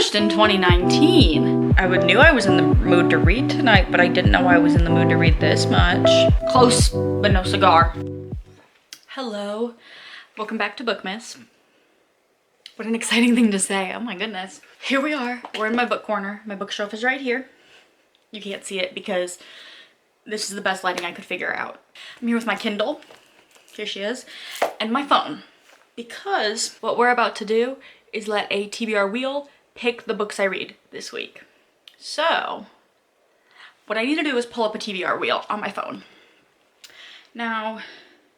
published in 2019. I knew I was in the mood to read tonight, but I didn't know I was in the mood to read this much. Close, but no cigar. Hello, welcome back to Bookmas. What an exciting thing to say, oh my goodness. Here we are, we're in my book corner. My bookshelf is right here. You can't see it because this is the best lighting I could figure out. I'm here with my Kindle, here she is, and my phone. Because what we're about to do is let a TBR wheel pick the books I read this week. So, what I need to do is pull up a TBR wheel on my phone. Now,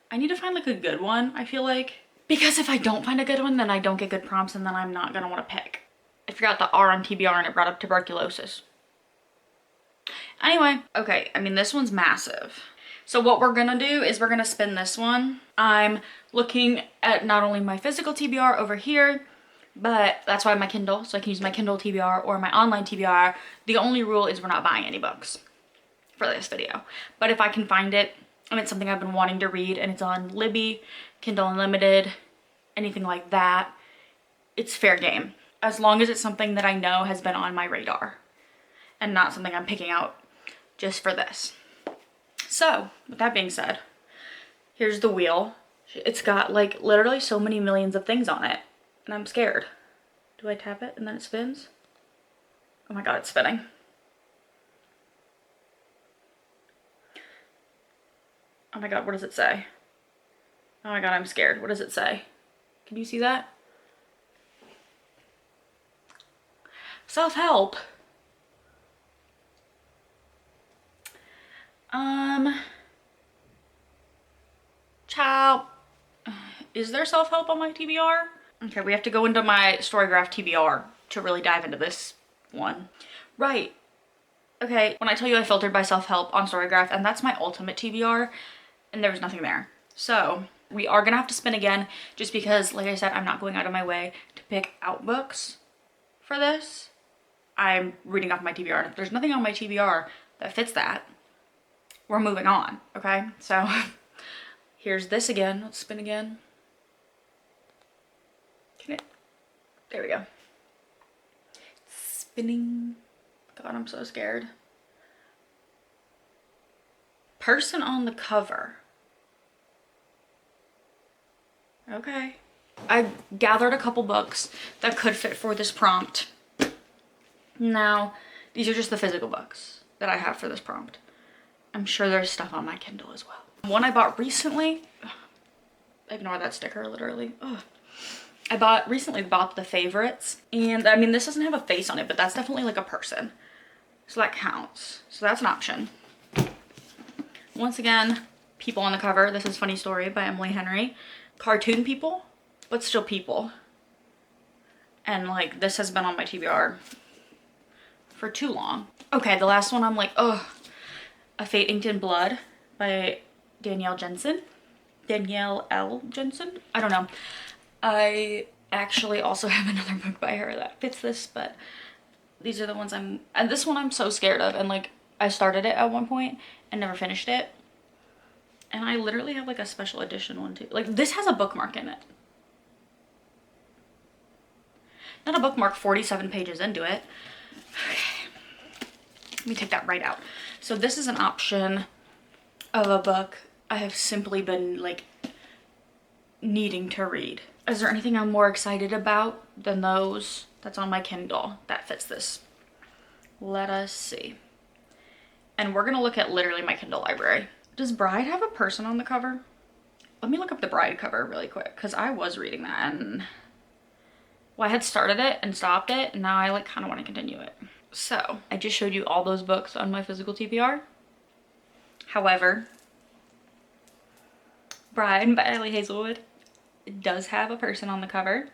I need to find like a good one, I feel like. Because if I don't find a good one, then I don't get good prompts and then I'm not gonna wanna pick. I forgot the R on TBR and it brought up tuberculosis. Anyway, okay, I mean, this one's massive. So what we're gonna do is we're gonna spin this one. I'm looking at not only my physical TBR over here, but that's why I have my Kindle, so I can use my Kindle TBR or my online TBR. The only rule is we're not buying any books for this video. But if I can find it, and it's something I've been wanting to read, and it's on Libby, Kindle Unlimited, anything like that, it's fair game. As long as it's something that I know has been on my radar, and not something I'm picking out just for this. So, with that being said, here's the wheel. It's got like literally so many millions of things on it, and I'm scared. Do I tap it and then it spins? Oh my god, it's spinning. Oh my god, what does it say? Oh my god, I'm scared. What does it say? Can you see that? Self-help. Ciao. Is there self-help on my TBR? Okay, we have to go into my Storygraph TBR to really dive into this one. Right. Okay, when I tell you I filtered by self-help on Storygraph, and that's my ultimate TBR, and there was nothing there. So, we are gonna have to spin again, just because, like I said, I'm not going out of my way to pick out books for this. I'm reading off my TBR, and if there's nothing on my TBR that fits that, we're moving on, okay? So, here's this again. Let's spin again. There we go. Spinning. God, I'm so scared. Person on the cover. Okay. I gathered a couple books that could fit for this prompt. Now, these are just the physical books that I have for this prompt. I'm sure there's stuff on my Kindle as well. One I bought recently, ignore that sticker, literally. Ugh. I recently bought the favorites, and I mean, this doesn't have a face on it, but that's definitely like a person. So that counts. So that's an option. Once again, people on the cover. This is Funny Story by Emily Henry. Cartoon people, but still people. And like, this has been on my TBR for too long. Okay, the last one I'm like, ugh. A Fate Inked in Blood by Danielle Jensen. Danielle L. Jensen? I don't know. I actually also have another book by her that fits this, but these are the ones and this one I'm so scared of, and like, I started it at one point and never finished it. And I literally have like a special edition one too. Like, this has a bookmark in it. Not a bookmark 47 pages into it. Okay. Let me take that right out. So this is an option of a book I have simply been like needing to read. Is there anything I'm more excited about than those that's on my Kindle that fits this? Let us see. And we're gonna look at literally my Kindle library. Does Bride have a person on the cover? Let me look up the Bride cover really quick, because I was reading that and, well, I had started it and stopped it, and now I like kind of want to continue it. So, I just showed you all those books on my physical TBR. However, Bride by Ellie Hazelwood, it does have a person on the cover,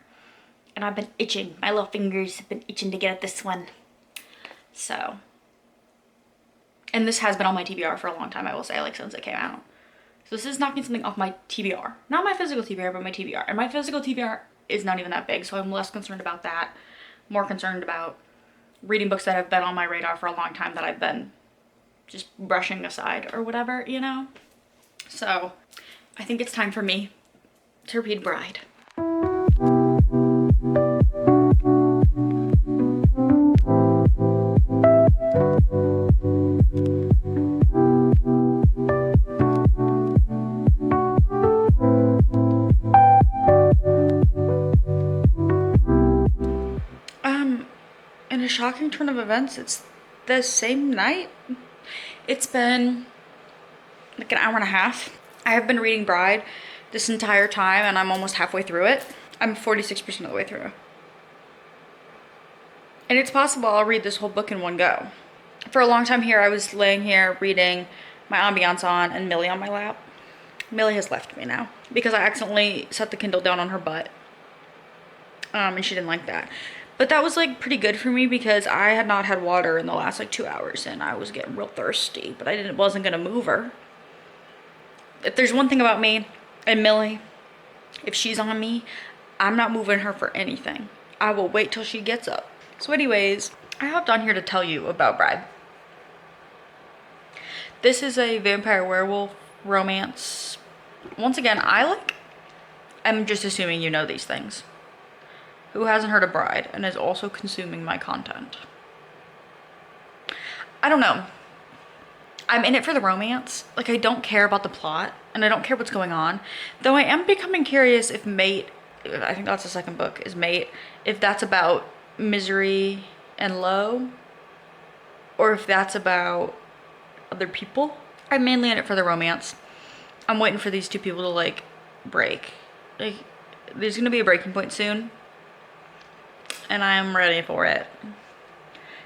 and I've been itching. My little fingers have been itching to get at this one. So, and this has been on my TBR for a long time, I will say, like since it came out. So this is knocking something off my TBR. Not my physical TBR, but my TBR. And my physical TBR is not even that big, so I'm less concerned about that. More concerned about reading books that have been on my radar for a long time that I've been just brushing aside or whatever, you know? So I think it's time for me to read Bride. shocking turn of events, it's the same night. It's been like an hour and a half. I have been reading Bride this entire time and I'm almost halfway through it. I'm 46% of the way through. And it's possible I'll read this whole book in one go. For a long time here, I was laying here reading my ambiance on and Millie on my lap. Millie has left me now because I accidentally set the Kindle down on her butt. And she didn't like that. But that was like pretty good for me because I had not had water in the last like 2 hours and I was getting real thirsty, but wasn't gonna move her. If there's one thing about me and Millie, if she's on me, I'm not moving her for anything. I will wait till she gets up. So anyways, I hopped on here to tell you about Bride. This is a vampire werewolf romance. Once again, I'm just assuming you know these things. Who hasn't heard of Bride and is also consuming my content? I don't know. I'm in it for the romance. Like, I don't care about the plot and I don't care what's going on. Though I am becoming curious if Mate, I think that's the second book, is Mate, if that's about misery and low or if that's about other people. I'm mainly in it for the romance. I'm waiting for these two people to like break. Like, there's gonna be a breaking point soon and I'm ready for it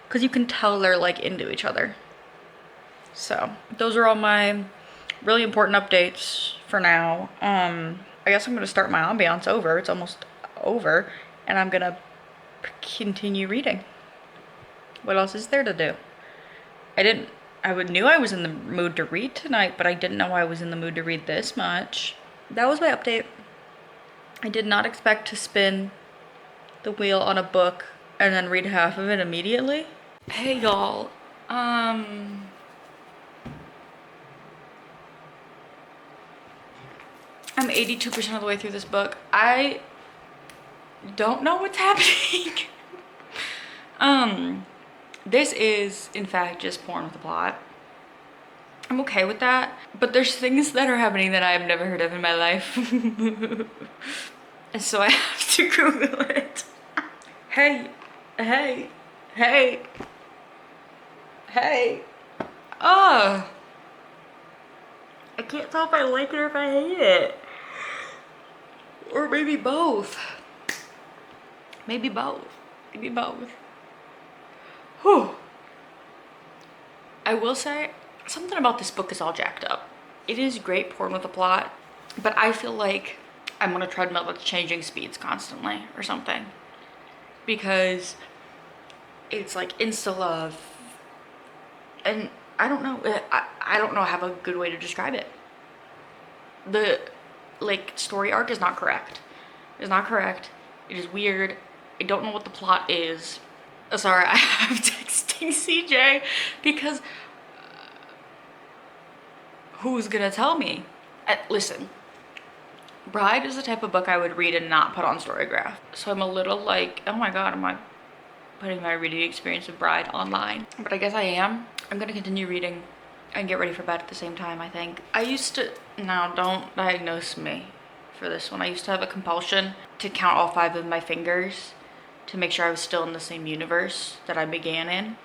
because you can tell they're like into each other. So those are all my really important updates for now. I guess I'm gonna start my ambiance over. It's almost over and I'm gonna continue reading. What else is there to do? Knew I was in the mood to read tonight, but I didn't know I was in the mood to read this much. That was my update. I did not expect to spin the wheel on a book and then read half of it immediately. Hey y'all, I'm 82% of the way through this book. I don't know what's happening. This is in fact just porn with a plot. I'm okay with that, but there's things that are happening that I've never heard of in my life. And so I have to Google it. Hey. Oh. I can't tell if I like it or if I hate it. Or maybe both. Maybe both. Whew. I will say, something about this book is all jacked up. It is great porn with a plot, but I feel like I'm on a treadmill that's changing speeds constantly or something. Because it's like insta-love. And I don't know. I don't know how a good way to describe it. The like story arc is not correct. It's not correct. It is weird. I don't know what the plot is. Sorry, I have texting CJ because who's gonna tell me? Listen, Bride is the type of book I would read and not put on Storygraph. So I'm a little like, oh my god, am I putting my reading experience of Bride online? But I guess I am. I'm gonna continue reading and get ready for bed at the same time, I think. I used to, now don't diagnose me for this one. I used to have a compulsion to count all 5 of my fingers to make sure I was still in the same universe that I began in.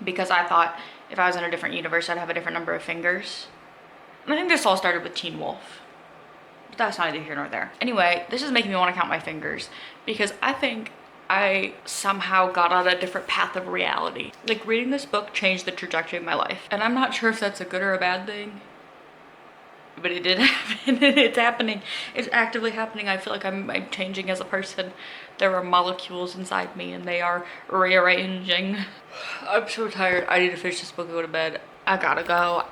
Because I thought if I was in a different universe, I'd have a different number of fingers. And I think this all started with Teen Wolf. But that's neither here nor there. Anyway, this is making me want to count my fingers because I think I somehow got on a different path of reality. Like, reading this book changed the trajectory of my life. And I'm not sure if that's a good or a bad thing. But it did happen. It's happening. It's actively happening. I feel like I'm changing as a person. There are molecules inside me and they are rearranging. I'm so tired. I need to finish this book and go to bed. I gotta go.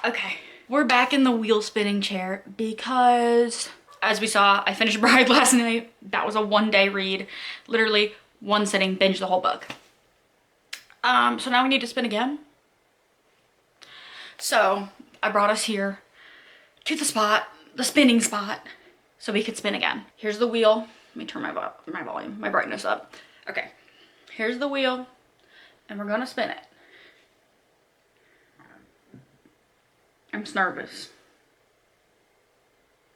Okay. We're back in the wheel spinning chair because, as we saw, I finished Bride last night. That was a 1-day read. Literally one sitting, binge the whole book. So now we need to spin again. So I brought us here to the spot, the spinning spot, so we could spin again. Here's the wheel. Let me turn my volume, my brightness up. Okay, here's the wheel, and we're gonna spin it. I'm just nervous.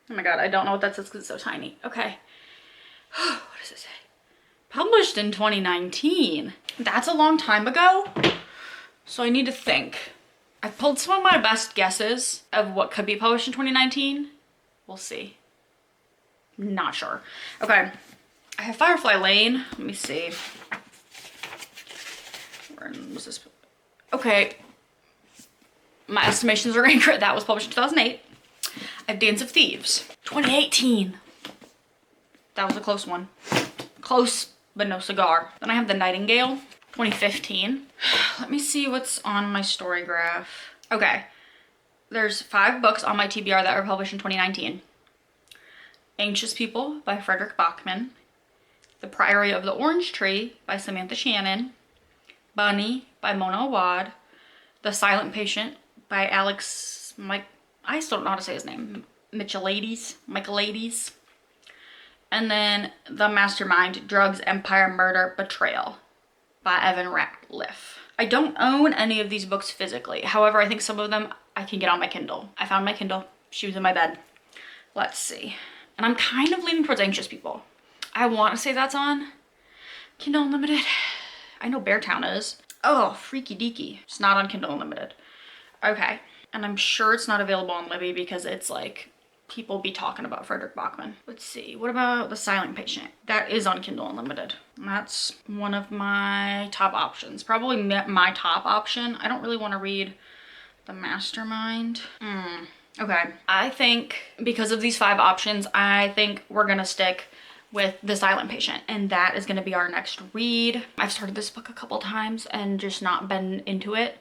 Oh my god, I don't know what that says because it's so tiny. Okay. What does it say? Published in 2019. That's a long time ago. So I need to think. I pulled some of my best guesses of what could be published in 2019. We'll see. Not sure. Okay. I have Firefly Lane. Let me see. Where was this? Okay. My estimations are incorrect. That was published in 2008. I have Dance of Thieves. 2018. That was a close one. Close, but no cigar. Then I have The Nightingale. 2015. Let me see what's on my story graph. Okay. There's 5 books on my TBR that were published in 2019. Anxious People by Frederick Bachman. The Priory of the Orange Tree by Samantha Shannon. Bunny by Mona Awad. The Silent Patient by Alex I still don't know how to say his name. Michaelides. And then The Mastermind, Drugs, Empire, Murder, Betrayal by Evan Ratliff. I don't own any of these books physically. However, I think some of them I can get on my Kindle. I found my Kindle. She was in my bed. Let's see. And I'm kind of leaning towards Anxious People. I want to say that's on Kindle Unlimited. I know Beartown is. Oh, freaky deaky. It's not on Kindle Unlimited. Okay. And I'm sure it's not available on Libby because it's like people be talking about Frederick Bachman. Let's see. What about The Silent Patient? That is on Kindle Unlimited. That's one of my top options. Probably my top option. I don't really want to read The Mastermind. Okay. I think because of these 5 options, I think we're going to stick with The Silent Patient, and that is going to be our next read. I've started this book a couple times and just not been into it,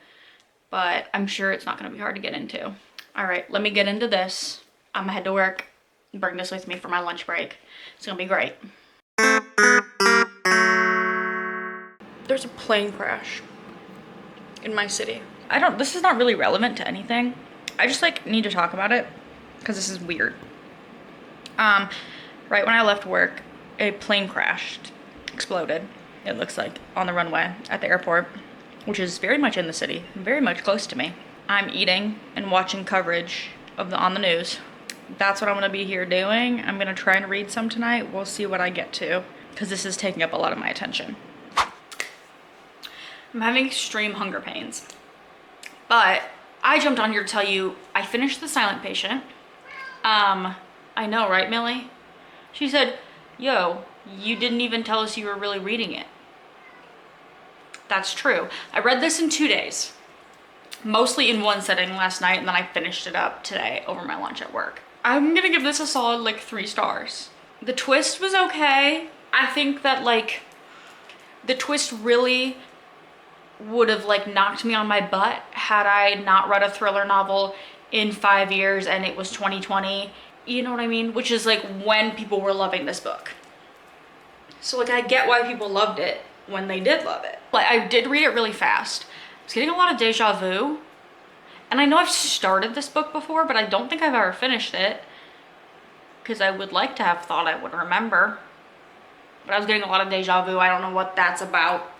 but I'm sure it's not going to be hard to get into. All right, let me get into this. I'm gonna head to work, bring this with me for my lunch break. It's gonna be great. There's a plane crash in my city. This is not really relevant to anything. I just like need to talk about it because this is weird. Right when I left work, a plane crashed, exploded. It looks like on the runway at the airport, which is very much in the city, very much close to me. I'm eating and watching coverage on the news. That's what I'm gonna be here doing. I'm gonna try and read some tonight. We'll see what I get to, because this is taking up a lot of my attention. I'm having extreme hunger pains, but I jumped on here to tell you I finished The Silent Patient. I know, right, Millie? She said, yo, you didn't even tell us you were really reading it. That's true. I read this in 2 days, mostly in one sitting last night, and then I finished it up today over my lunch at work. I'm gonna give this a solid like 3 stars. The twist was okay. I think that like the twist really would have like knocked me on my butt had I not read a thriller novel in 5 years and it was 2020. You know what I mean? Which is like when people were loving this book. So like I get why people loved it when they did love it. Like I did read it really fast. I was getting a lot of deja vu. And I know I've started this book before, but I don't think I've ever finished it, because I would like to have thought I would remember. But I was getting a lot of deja vu. I don't know what that's about.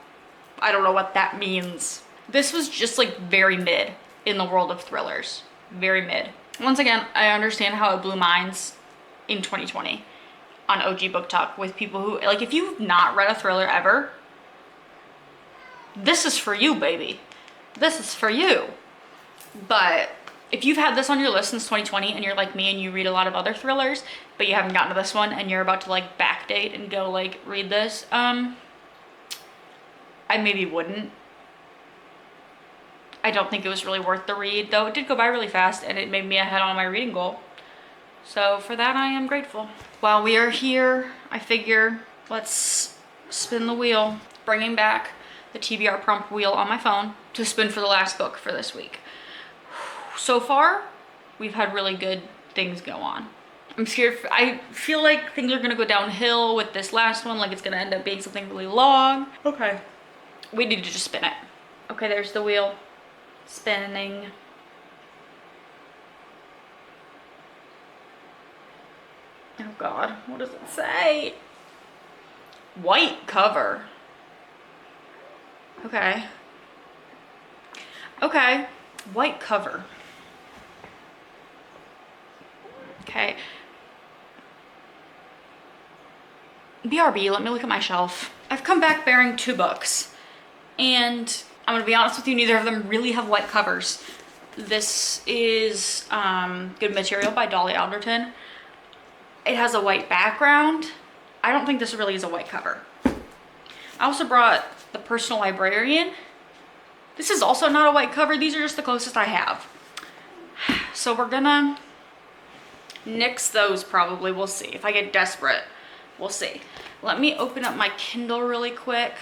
I don't know what that means. This was just like very mid in the world of thrillers. Very mid. Once again, I understand how it blew minds in 2020 on OG Book Talk with people who, like, if you've not read a thriller ever, this is for you, baby. This is for you. But if you've had this on your list since 2020 and you're like me and you read a lot of other thrillers, but you haven't gotten to this one and you're about to like backdate and go like read this, I maybe wouldn't. I don't think it was really worth the read, though it did go by really fast and it made me ahead on my reading goal. So for that, I am grateful. While we are here, I figure let's spin the wheel, bringing back the TBR prompt wheel on my phone to spin for the last book for this week. So far, we've had really good things go on. I'm scared. I feel like things are gonna go downhill with this last one, like it's gonna end up being something really long. Okay, we need to just spin it. Okay, there's the wheel spinning. Oh God, what does it say? White cover. Okay. Okay, white cover. Okay. BRB, let me look at my shelf. I've come back bearing 2 books, and I'm gonna be honest with you, neither of them really have white covers. This is Good Material by Dolly Alderton. It has a white background. I don't think this really is a white cover. I also brought The Personal Librarian. This is also not a white cover. These are just the closest I have. So we're gonna nix those probably. We'll see. If I get desperate, we'll see. Let me open up my Kindle really quick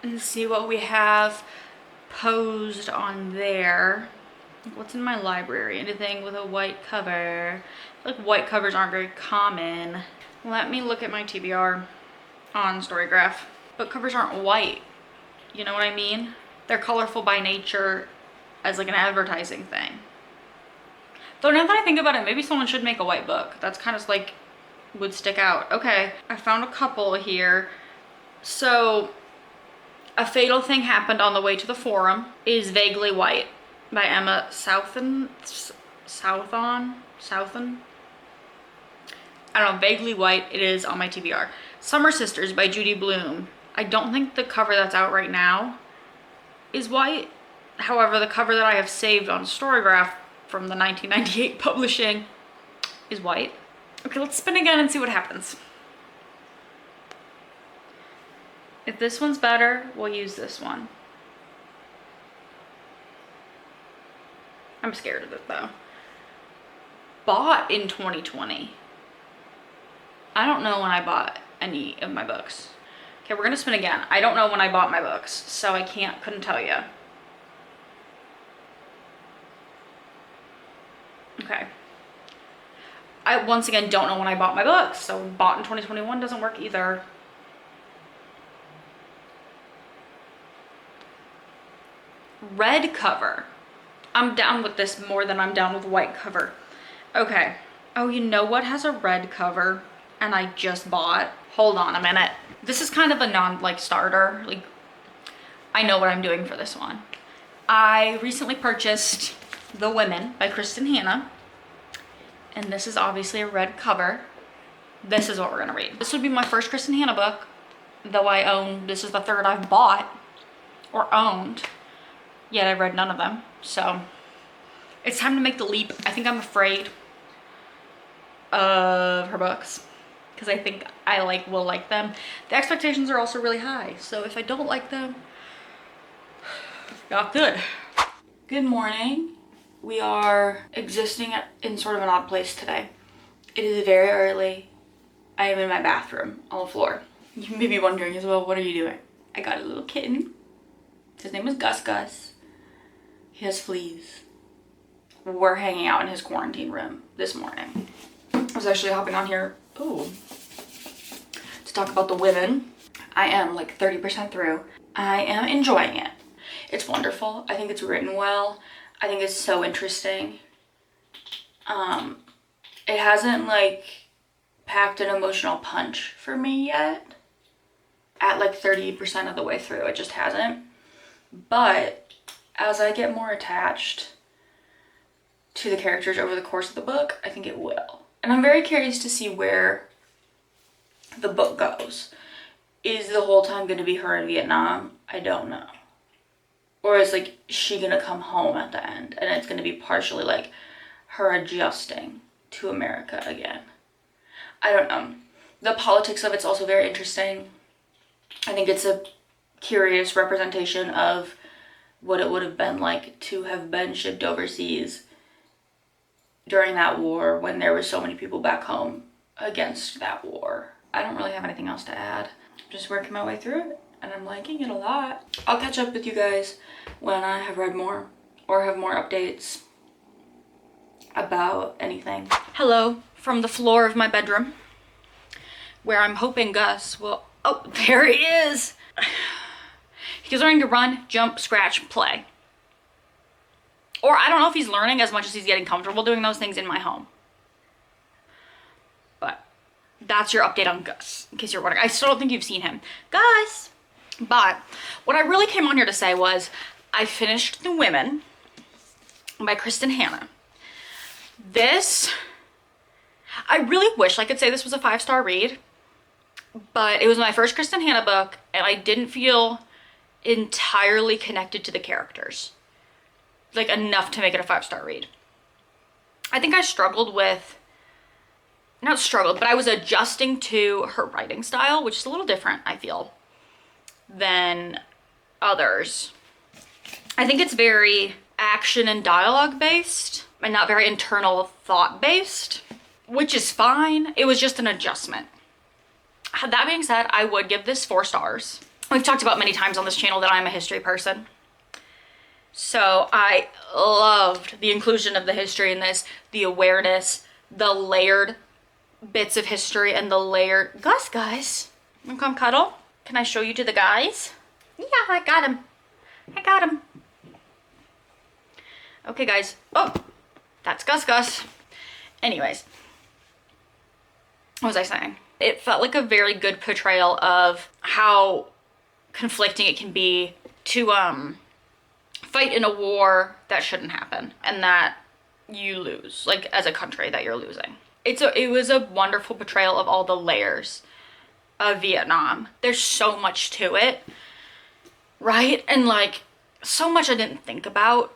and see what we have posed on there. What's in my library? Anything with a white cover? I feel like white covers aren't very common. Let me look at my TBR on Storygraph. Book covers aren't white. You know what I mean? They're colorful by nature as like an advertising thing. Though now that I think about it, maybe someone should make a white book. That's kind of like would stick out. Okay, I found a couple here. So A Fatal Thing Happened on the Way to the Forum is vaguely white by Emma Southon. I don't know, vaguely white. It is on my TBR. Summer Sisters by Judy Blume. I don't think the cover that's out right now is white. However, the cover that I have saved on Storygraph from the 1998 publishing is white. Okay, let's spin again and see what happens. If this one's better, we'll use this one. I'm scared of it though. Bought in 2020. I don't know when I bought any of my books. Okay, we're gonna spin again. I don't know when I bought my books, so I couldn't tell you. Okay. I once again don't know when I bought my books, so bought in 2021 doesn't work either. Red cover. I'm down with this more than I'm down with white cover. Okay. Oh, you know what has a red cover and I just bought? Hold on a minute. This is kind of a starter. Like, I know what I'm doing for this one. I recently purchased The Women by Kristen Hanna. And this is obviously a red cover. This is what we're gonna read. This would be my first Kristen Hanna book, though this is the 3rd I've bought or owned, yet I've read none of them. So it's time to make the leap. I think I'm afraid of her books because I think I will like them. The expectations are also really high, so if I don't like them, not good. Good morning. We are existing in sort of an odd place today. It is very early. I am in my bathroom on the floor. You may be wondering as well, what are you doing? I got a little kitten. His name is Gus. He has fleas. We're hanging out in his quarantine room this morning. I was actually hopping on here, to talk about The Women. I am like 30% through. I am enjoying it. It's wonderful. I think it's written well. I think it's so interesting. It hasn't packed an emotional punch for me yet. At 30% of the way through, it just hasn't. But as I get more attached to the characters over the course of the book, I think it will. And I'm very curious to see where the book goes. Is the whole time going to be her in Vietnam? I don't know. Or is she gonna come home at the end and it's gonna be partially her adjusting to America again? I don't know. The politics of it's also very interesting. I think it's a curious representation of what it would have been like to have been shipped overseas during that war when there were so many people back home against that war. I don't really have anything else to add. I'm just working my way through it. And I'm liking it a lot. I'll catch up with you guys when I have read more or have more updates about anything. Hello from the floor of my bedroom, where I'm hoping Gus will, oh, there he is. He's learning to run, jump, scratch, play. Or I don't know if he's learning as much as he's getting comfortable doing those things in my home. But that's your update on Gus, in case you're wondering. I still don't think you've seen him. Gus! But what I really came on here to say was I finished The Women by Kristen Hanna. This, I really wish I could say this was a 5-star read. but it was my first Kristen Hanna book, and I didn't feel entirely connected to the characters, like enough to make it a 5-star read. I think I struggled with, not struggled, but I was adjusting to her writing style, which is a little different, I feel, than others. I think it's very action and dialogue based and not very internal thought based, which is fine. It was just an adjustment. That being said, I would give this 4 stars. We've talked about many times on this channel that I'm a history person. So I loved the inclusion of the history in this, the awareness, the layered bits of history, and the layered... Gus, guys, wanna come cuddle? Can I show you to the guys? Yeah, I got him. I got him. Okay, guys. Oh, that's Gus. Anyways, what was I saying? It felt like a very good portrayal of how conflicting it can be to fight in a war that shouldn't happen and that you lose, like as a country that you're losing. It was a wonderful portrayal of all the layers of Vietnam. There's so much to it, right? And like so much I didn't think about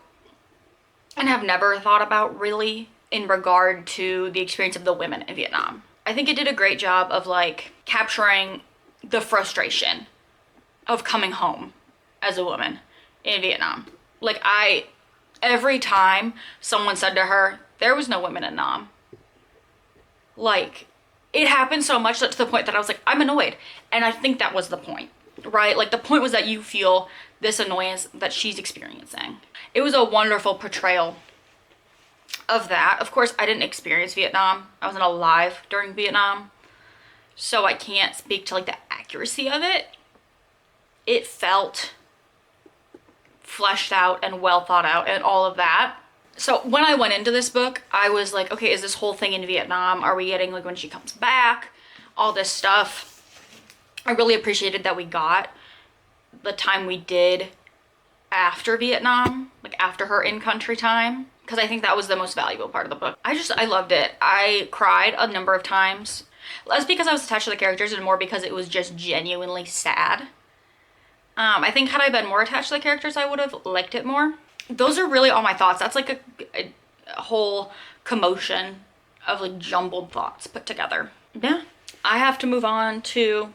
and have never thought about really in regard to the experience of the women in Vietnam. I think it did a great job of like capturing the frustration of coming home as a woman in Vietnam. Like every time someone said to her, there was no women in Nam. Like it happened so much that to the point that I was like, I'm annoyed. And I think that was the point, right? Like the point was that you feel this annoyance that she's experiencing. It was a wonderful portrayal of that. Of course, I didn't experience Vietnam. I wasn't alive during Vietnam, so I can't speak to like the accuracy of it. It felt fleshed out and well thought out and all of that. So when I went into this book, I was like, okay, is this whole thing in Vietnam? Are we getting like when she comes back? All this stuff. I really appreciated that we got the time we did after Vietnam, like after her in-country time, because I think that was the most valuable part of the book. I loved it. I cried a number of times. Less because I was attached to the characters and more because it was just genuinely sad. I think had I been more attached to the characters, I would have liked it more. Those are really all my thoughts. That's like a whole commotion of like jumbled thoughts put together. Yeah, I have to move on to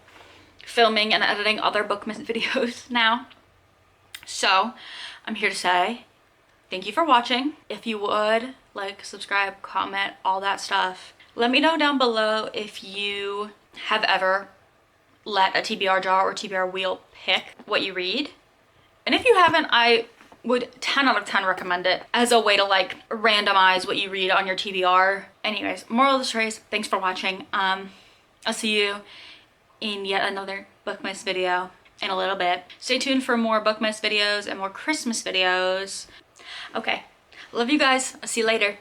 filming and editing other bookmas videos now. So I'm here to say thank you for watching. If you would like, subscribe, comment, all that stuff. Let me know down below if you have ever let a TBR jar or TBR wheel pick what you read. And if you haven't, I would 10 out of 10 recommend it as a way to like randomize what you read on your TBR. Anyways, moral of the story is thanks for watching. I'll see you in yet another bookmas video in a little bit. Stay tuned for more bookmas videos and more Christmas videos. Okay, love you guys. I'll see you later.